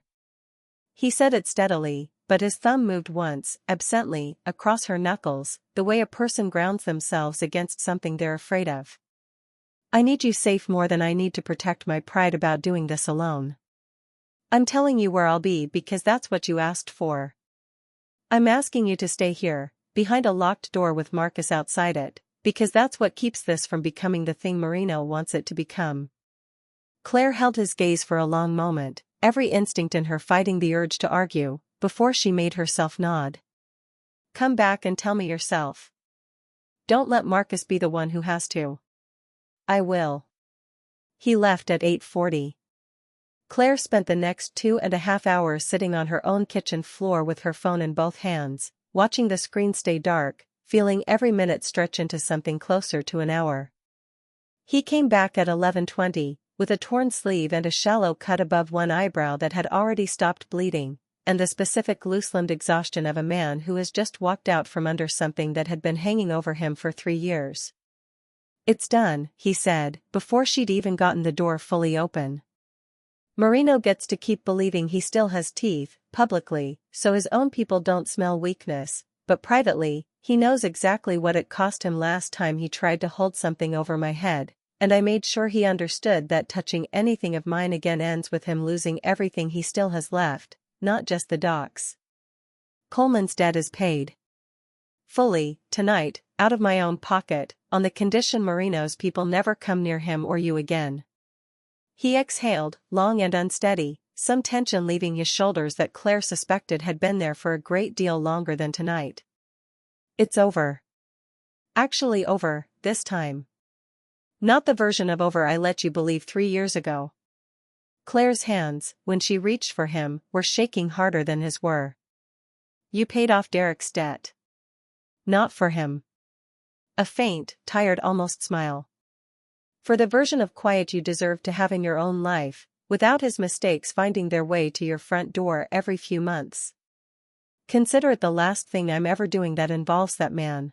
He said it steadily, but his thumb moved once, absently, across her knuckles, the way a person grounds themselves against something they're afraid of. I need you safe more than I need to protect my pride about doing this alone. I'm telling you where I'll be because that's what you asked for. I'm asking you to stay here, behind a locked door with Marcus outside it, because that's what keeps this from becoming the thing Marino wants it to become. Claire held his gaze for a long moment, every instinct in her fighting the urge to argue, before she made herself nod. Come back and tell me yourself. Don't let Marcus be the one who has to. I will. He left at 8:40. Claire spent the next 2.5 hours sitting on her own kitchen floor with her phone in both hands, watching the screen stay dark, feeling every minute stretch into something closer to an hour. He came back at 11:20, with a torn sleeve and a shallow cut above one eyebrow that had already stopped bleeding, and the specific loose-limbed exhaustion of a man who has just walked out from under something that had been hanging over him for 3 years. It's done, he said, before she'd even gotten the door fully open. Marino gets to keep believing he still has teeth, publicly, so his own people don't smell weakness, but privately, he knows exactly what it cost him last time he tried to hold something over my head, and I made sure he understood that touching anything of mine again ends with him losing everything he still has left, not just the docks. Coleman's debt is paid. Fully, tonight, out of my own pocket, on the condition Marino's people never come near him or you again. He exhaled, long and unsteady, some tension leaving his shoulders that Claire suspected had been there for a great deal longer than tonight. It's over. Actually over, this time. Not the version of over I let you believe 3 years ago. Claire's hands, when she reached for him, were shaking harder than his were. You paid off Derek's debt. Not for him. A faint, tired almost smile. For the version of quiet you deserve to have in your own life, without his mistakes finding their way to your front door every few months. Consider it the last thing I'm ever doing that involves that man.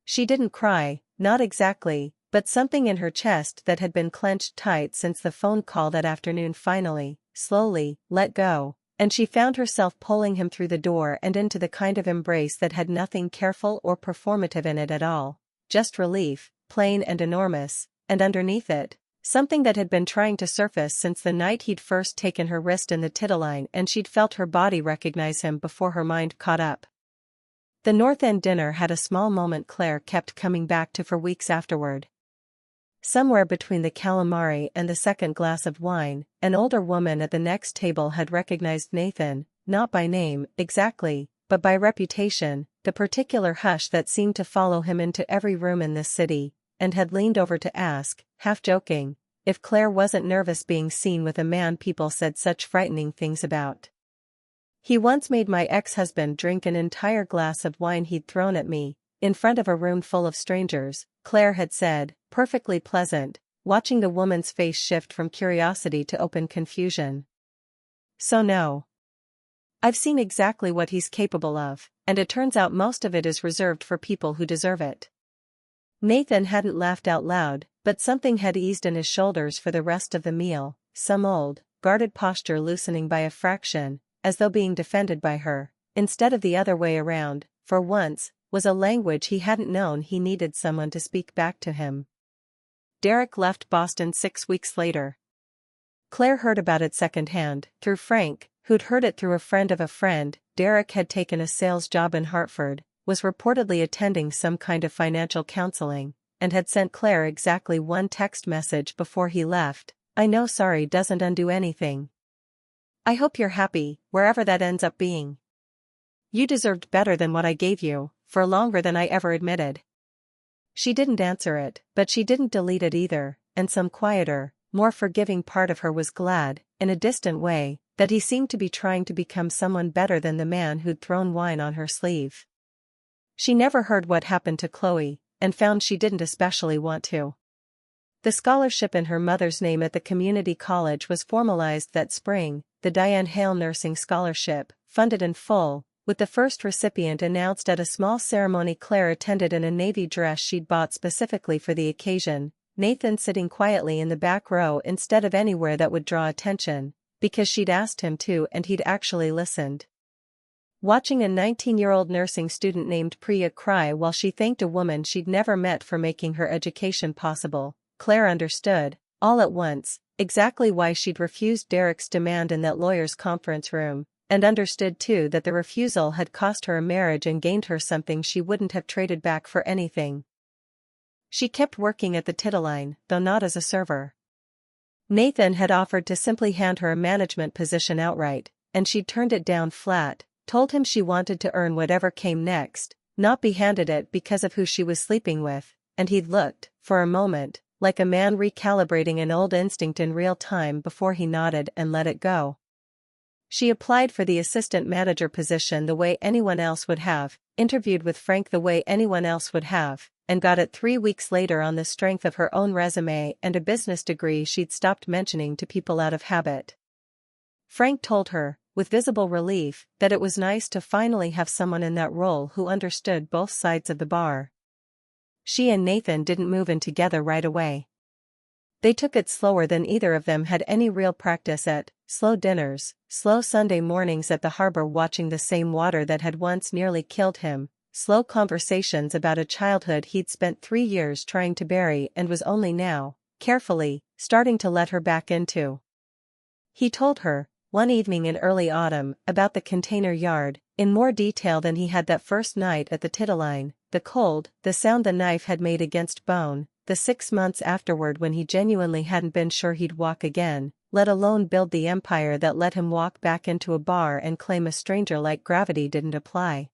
She didn't cry, not exactly, but something in her chest that had been clenched tight since the phone call that afternoon finally, slowly, let go, and she found herself pulling him through the door and into the kind of embrace that had nothing careful or performative in it at all, just relief, plain and enormous, and underneath it, something that had been trying to surface since the night he'd first taken her wrist in the titterline and she'd felt her body recognize him before her mind caught up. The North End dinner had a small moment Claire kept coming back to for weeks afterward. Somewhere between the calamari and the second glass of wine, an older woman at the next table had recognized Nathan, not by name, exactly, but by reputation, the particular hush that seemed to follow him into every room in this city, and had leaned over to ask, half joking, if Claire wasn't nervous being seen with a man people said such frightening things about. He once made my ex-husband drink an entire glass of wine he'd thrown at me, in front of a room full of strangers, Claire had said, perfectly pleasant, watching the woman's face shift from curiosity to open confusion. So no. I've seen exactly what he's capable of, and it turns out most of it is reserved for people who deserve it. Nathan hadn't laughed out loud, but something had eased in his shoulders for the rest of the meal, some old, guarded posture loosening by a fraction, as though being defended by her, instead of the other way around, for once, was a language he hadn't known he needed someone to speak back to him. Derek left Boston 6 weeks later. Claire heard about it secondhand, through Frank, who'd heard it through a friend of a friend. Derek had taken a sales job in Hartford, was reportedly attending some kind of financial counseling, and had sent Claire exactly one text message before he left, I know sorry doesn't undo anything. I hope you're happy, wherever that ends up being. You deserved better than what I gave you, for longer than I ever admitted. She didn't answer it, but she didn't delete it either, and some quieter, more forgiving part of her was glad, in a distant way, that he seemed to be trying to become someone better than the man who'd thrown wine on her sleeve. She never heard what happened to Chloe, and found she didn't especially want to. The scholarship in her mother's name at the community college was formalized that spring, the Diane Hale Nursing Scholarship, funded in full, with the first recipient announced at a small ceremony Claire attended in a navy dress she'd bought specifically for the occasion, Nathan sitting quietly in the back row instead of anywhere that would draw attention, because she'd asked him to and he'd actually listened. Watching a 19-year-old nursing student named Priya cry while she thanked a woman she'd never met for making her education possible, Claire understood, all at once, exactly why she'd refused Derek's demand in that lawyer's conference room, and understood too that the refusal had cost her a marriage and gained her something she wouldn't have traded back for anything. She kept working at the Titline, though not as a server. Nathan had offered to simply hand her a management position outright, and she'd turned it down flat, told him she wanted to earn whatever came next, not be handed it because of who she was sleeping with, and he'd looked, for a moment, like a man recalibrating an old instinct in real time before he nodded and let it go. She applied for the assistant manager position the way anyone else would have, interviewed with Frank the way anyone else would have, and got it 3 weeks later on the strength of her own resume and a business degree she'd stopped mentioning to people out of habit. Frank told her, with visible relief, that it was nice to finally have someone in that role who understood both sides of the bar. She and Nathan didn't move in together right away. They took it slower than either of them had any real practice at, slow dinners, slow Sunday mornings at the harbor watching the same water that had once nearly killed him, slow conversations about a childhood he'd spent 3 years trying to bury and was only now, carefully, starting to let her back into. He told her, one evening in early autumn, about the container yard, in more detail than he had that first night at the Titline, the cold, the sound the knife had made against bone, the 6 months afterward when he genuinely hadn't been sure he'd walk again, let alone build the empire that let him walk back into a bar and claim a stranger like gravity didn't apply.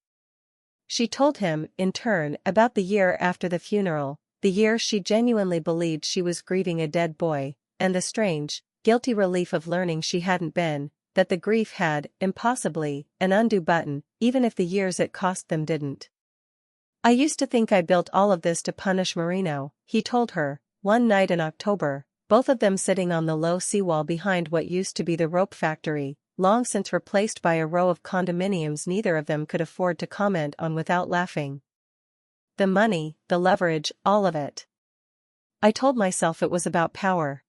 She told him, in turn, about the year after the funeral, the year she genuinely believed she was grieving a dead boy, and the strange, guilty relief of learning she hadn't been, that the grief had, impossibly, an undo button, even if the years it cost them didn't. I used to think I built all of this to punish Marino, he told her, one night in October, both of them sitting on the low seawall behind what used to be the rope factory, long since replaced by a row of condominiums neither of them could afford to comment on without laughing. The money, the leverage, all of it. I told myself it was about power.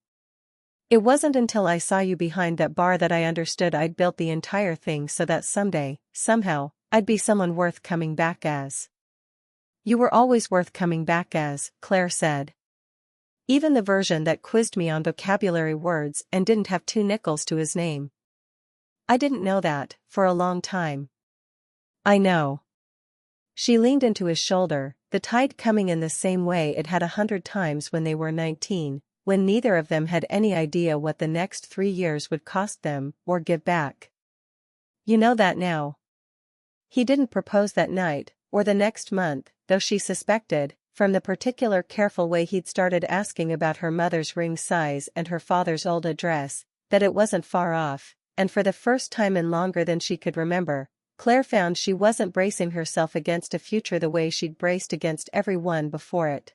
It wasn't until I saw you behind that bar that I understood I'd built the entire thing so that someday, somehow, I'd be someone worth coming back as. You were always worth coming back as, Claire said. Even the version that quizzed me on vocabulary words and didn't have 2 nickels to his name. I didn't know that, for a long time. I know. She leaned into his shoulder, the tide coming in the same way it had 100 times when they were 19, when neither of them had any idea what the next 3 years would cost them, or give back. You know that now. He didn't propose that night, or the next month, though she suspected, from the particular careful way he'd started asking about her mother's ring size and her father's old address, that it wasn't far off, and for the first time in longer than she could remember, Claire found she wasn't bracing herself against a future the way she'd braced against every one before it.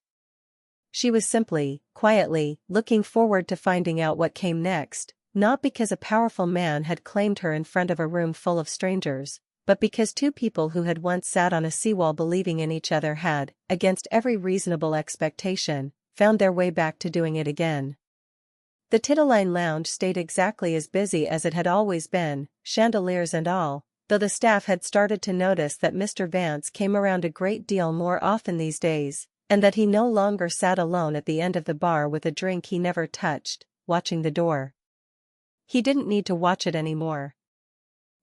She was simply, quietly, looking forward to finding out what came next, not because a powerful man had claimed her in front of a room full of strangers, but because 2 people who had once sat on a seawall believing in each other had, against every reasonable expectation, found their way back to doing it again. The Titline Lounge stayed exactly as busy as it had always been, chandeliers and all, though the staff had started to notice that Mr. Vance came around a great deal more often these days, and that he no longer sat alone at the end of the bar with a drink he never touched, watching the door. He didn't need to watch it anymore.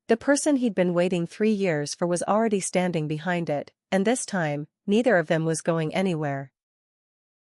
The person he'd been waiting 3 years for was already standing behind it, and this time, neither of them was going anywhere.